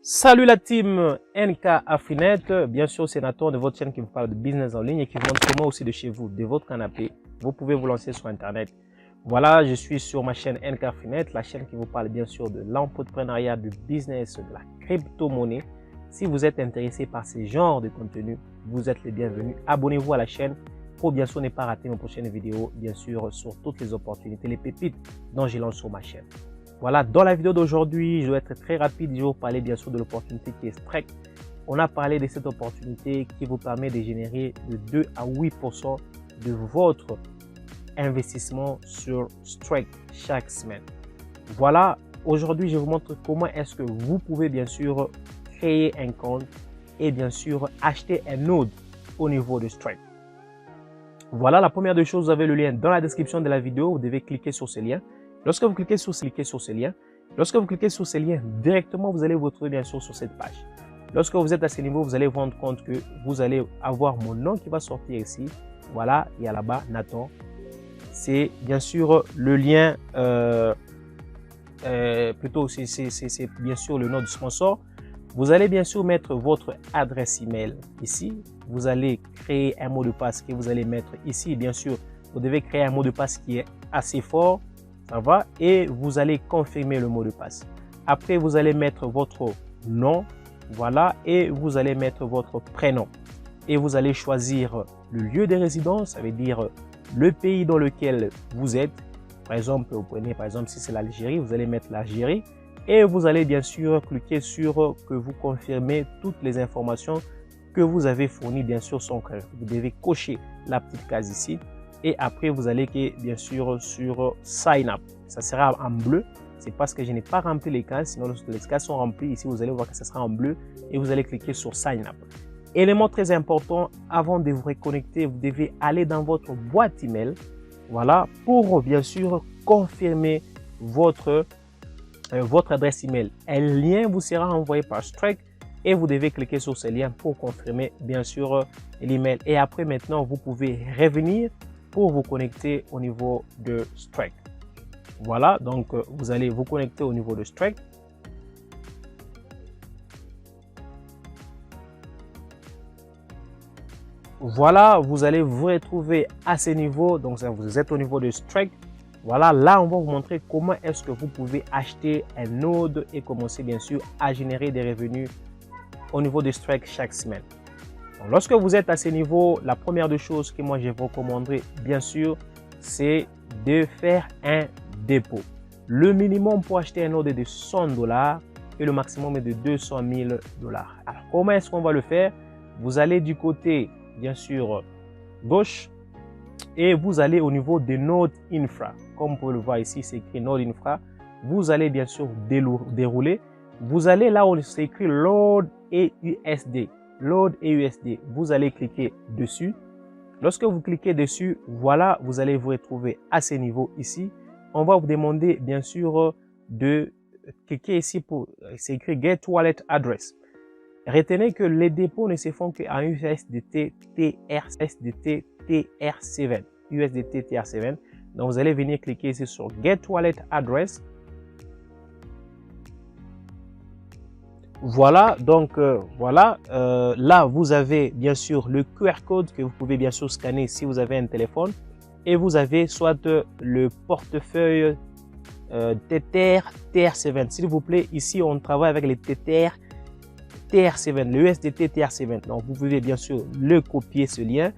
Salut la team NK Afrinet, bien sûr c'est Nathan de votre chaîne qui vous parle de business en ligne et qui vous montre comment aussi de chez vous, de votre canapé, vous pouvez vous lancer sur internet. Voilà, je suis sur ma chaîne NK Afrinet, la chaîne qui vous parle bien sûr de l'entrepreneuriat, du business, de la crypto-monnaie. Si vous êtes intéressé par ce genre de contenu, vous êtes les bienvenus. Abonnez-vous à la chaîne pour bien sûr ne pas rater mes prochaines vidéos, bien sûr sur toutes les opportunités, les pépites dont je lance sur ma chaîne. Voilà, dans la vidéo d'aujourd'hui, je vais être très rapide. Je vais vous parler bien sûr de l'opportunité qui est Strike. On a parlé de cette opportunité qui vous permet de générer de 2 à 8% de votre investissement sur Strike chaque semaine. Voilà, aujourd'hui, je vous montre comment est-ce que vous pouvez bien sûr créer un compte et bien sûr acheter un node au niveau de Strike. Voilà, la première des choses, vous avez le lien dans la description de la vidéo. Vous devez cliquer sur ce lien. Lorsque vous cliquez sur ce lien, directement, vous allez vous retrouver bien sûr sur cette page. Lorsque vous êtes à ce niveau, vous allez vous rendre compte que vous allez avoir mon nom qui va sortir ici. Voilà, il y a là-bas Nathan. C'est bien sûr le lien, plutôt c'est bien sûr le nom du sponsor. Vous allez bien sûr mettre votre adresse email ici. Vous allez créer un mot de passe que vous allez mettre ici. Bien sûr, vous devez créer un mot de passe qui est assez fort. Ça va, et vous allez confirmer le mot de passe. Après, vous allez mettre votre nom, voilà, et vous allez mettre votre prénom. Et vous allez choisir le lieu de résidence, ça veut dire le pays dans lequel vous êtes. Par exemple, vous prenez par exemple si c'est l'Algérie, vous allez mettre l'Algérie. Et vous allez bien sûr cliquer sur que vous confirmez toutes les informations que vous avez fournies bien sûr sont correctes. Vous devez cocher la petite case ici. Et après, vous allez bien sûr sur Sign Up. Ça sera en bleu. C'est parce que je n'ai pas rempli les cases. Sinon, les cases sont remplies. Ici, vous allez voir que ça sera en bleu. Et vous allez cliquer sur Sign Up. Élément très important, avant de vous reconnecter, vous devez aller dans votre boîte email. Voilà, pour bien sûr confirmer votre adresse email. Un lien vous sera envoyé par Strike. Et vous devez cliquer sur ce lien pour confirmer bien sûr l'email. Et après, maintenant, vous pouvez revenir pour vous connecter au niveau de Strike. Voilà, donc vous allez vous connecter au niveau de Strike. Voilà, vous allez vous retrouver à ce niveau. Donc vous êtes au niveau de Strike. Voilà, là on va vous montrer comment est-ce que vous pouvez acheter un node et commencer bien sûr à générer des revenus au niveau de Strike chaque semaine. Donc, lorsque vous êtes à ce niveau, la première des choses que moi je vous recommanderais bien sûr, c'est de faire un dépôt. Le minimum pour acheter un node est de $100 et le maximum est de $200 000. Alors comment est-ce qu'on va le faire? Vous allez du côté bien sûr gauche et vous allez au niveau de Node Infra. Comme vous pouvez le voir ici, c'est écrit Node Infra. Vous allez bien sûr dérouler. Vous allez là où c'est écrit Load et USD. Load et USD. Vous allez cliquer dessus. Lorsque vous cliquez dessus, voilà, vous allez vous retrouver à ce niveau ici. On va vous demander bien sûr de cliquer ici pour, c'est écrit Get Wallet Address. Retenez que les dépôts ne se font qu'en USDT TR7. USDT TR7. Donc vous allez venir cliquer ici sur Get Wallet Address. Voilà, donc voilà, là vous avez bien sûr le QR code que vous pouvez bien sûr scanner si vous avez un téléphone et vous avez soit le portefeuille Tether TR7. S'il vous plaît, ici on travaille avec les Tether TR7, le USDT TR7. Donc vous pouvez bien sûr le copier ce lien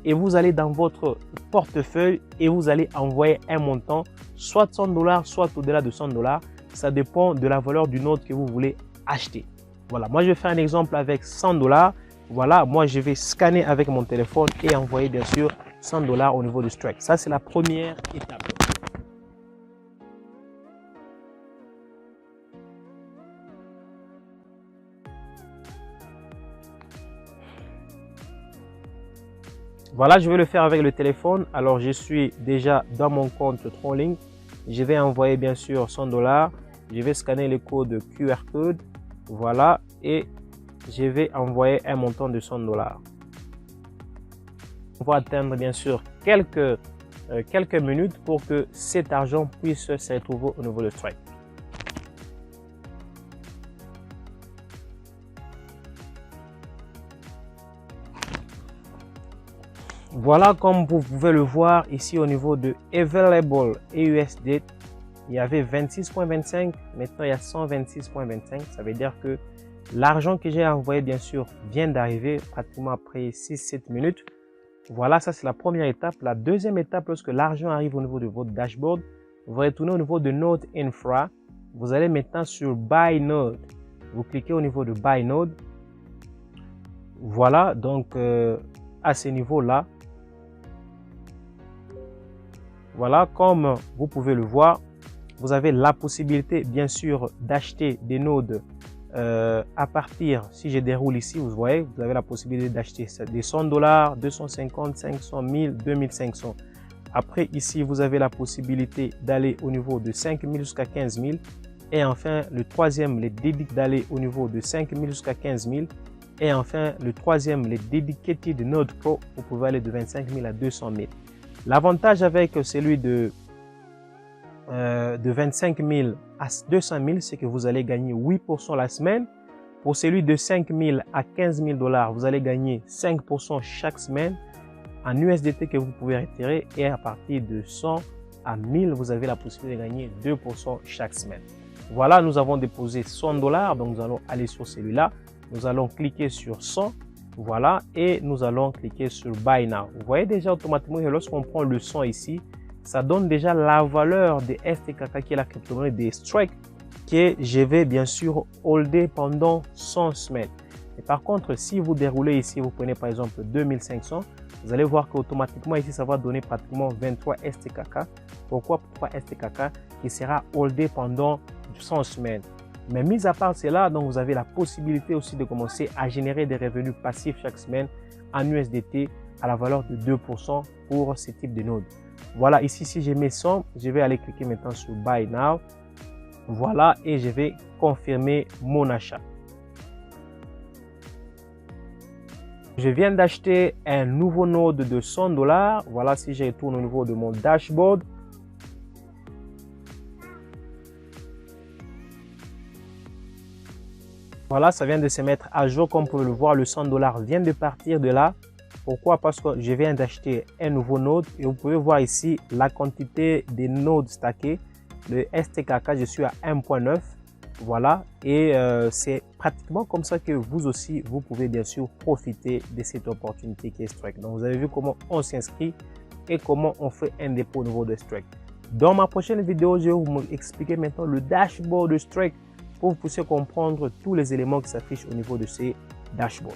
et vous allez dans votre portefeuille et vous allez envoyer un montant, soit $100, soit au-delà de $100. Ça dépend de la valeur du node que vous voulez acheter. Voilà, moi je vais faire un exemple avec $100. Voilà, moi je vais scanner avec mon téléphone et envoyer bien sûr $100 au niveau de Strike. Ça c'est la première étape. Voilà, je vais le faire avec le téléphone. Alors je suis déjà dans mon compte Trolling. Je vais envoyer bien sûr $100. Je vais scanner le code QR code. Voilà, et je vais envoyer un montant de $100. On va attendre bien sûr quelques minutes pour que cet argent puisse se retrouver au niveau de Strike. Voilà, comme vous pouvez le voir ici au niveau de Available AUSD, il y avait 26.25, maintenant il y a 126.25. Ça veut dire que l'argent que j'ai envoyé, bien sûr, vient d'arriver pratiquement après 6-7 minutes. Voilà, ça c'est la première étape. La deuxième étape, lorsque l'argent arrive au niveau de votre dashboard, vous retournez au niveau de Node Infra. Vous allez maintenant sur Buy Node. Vous cliquez au niveau de Buy Node. Voilà, donc à ce niveau-là, voilà, comme vous pouvez le voir, vous avez la possibilité, bien sûr, d'acheter des nodes à partir, si je déroule ici, vous voyez, vous avez la possibilité d'acheter des $100, 250, 500, 1000, 2500. Après, ici, vous avez la possibilité d'aller au niveau de 5000 jusqu'à 15 000. Et enfin, le troisième, les débits d'aller au niveau de 5000 jusqu'à 15 000. Et enfin, le troisième, les Dedicated Node Pro, vous pouvez aller de 25 000 à 200 000. L'avantage avec celui de 25 000 à 200 000, c'est que vous allez gagner 8% la semaine. Pour celui de 5 000 à 15 000 $, vous allez gagner 5% chaque semaine en USDT que vous pouvez retirer. Et à partir de 100 à 1000, vous avez la possibilité de gagner 2% chaque semaine. Voilà, nous avons déposé $100, donc nous allons aller sur celui-là. Nous allons cliquer sur 100. Voilà, et nous allons cliquer sur Buy Now. Vous voyez déjà automatiquement que lorsqu'on prend le 100 ici, ça donne déjà la valeur de STKK qui est la crypto-monnaie des Strike que je vais bien sûr holder pendant 100 semaines. Et par contre, si vous déroulez ici, vous prenez par exemple 2500, vous allez voir qu'automatiquement ici, ça va donner pratiquement 23 STKK. Pourquoi 3 STKK qui sera holdé pendant 100 semaines. Mais mis à part cela, donc vous avez la possibilité aussi de commencer à générer des revenus passifs chaque semaine en USDT à la valeur de 2% pour ce type de node. Voilà, ici, si je mets 100, je vais aller cliquer maintenant sur Buy Now. Voilà, et je vais confirmer mon achat. Je viens d'acheter un nouveau node de $100. Voilà, si je retourne au niveau de mon dashboard. Voilà, ça vient de se mettre à jour. Comme vous pouvez le voir, le $100 vient de partir de là. Pourquoi? Parce que je viens d'acheter un nouveau node et vous pouvez voir ici la quantité des nodes stackés. Le STKK, je suis à 1.9. Voilà, et c'est pratiquement comme ça que vous aussi, vous pouvez bien sûr profiter de cette opportunité qui est Strike. Donc, vous avez vu comment on s'inscrit et comment on fait un dépôt au niveau de Strike. Dans ma prochaine vidéo, je vais vous expliquer maintenant le dashboard de Strike pour que vous puissiez comprendre tous les éléments qui s'affichent au niveau de ces dashboards.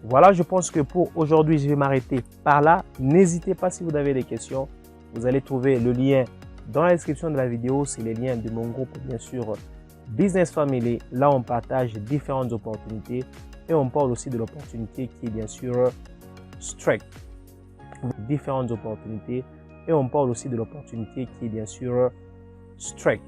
Voilà, je pense que pour aujourd'hui, je vais m'arrêter par là. N'hésitez pas si vous avez des questions. Vous allez trouver le lien dans la description de la vidéo. C'est les liens de mon groupe, bien sûr, Business Family. Là, on partage différentes opportunités et on parle aussi de l'opportunité qui est bien sûr Strike. Différentes opportunités et on parle aussi de l'opportunité qui est bien sûr Strike.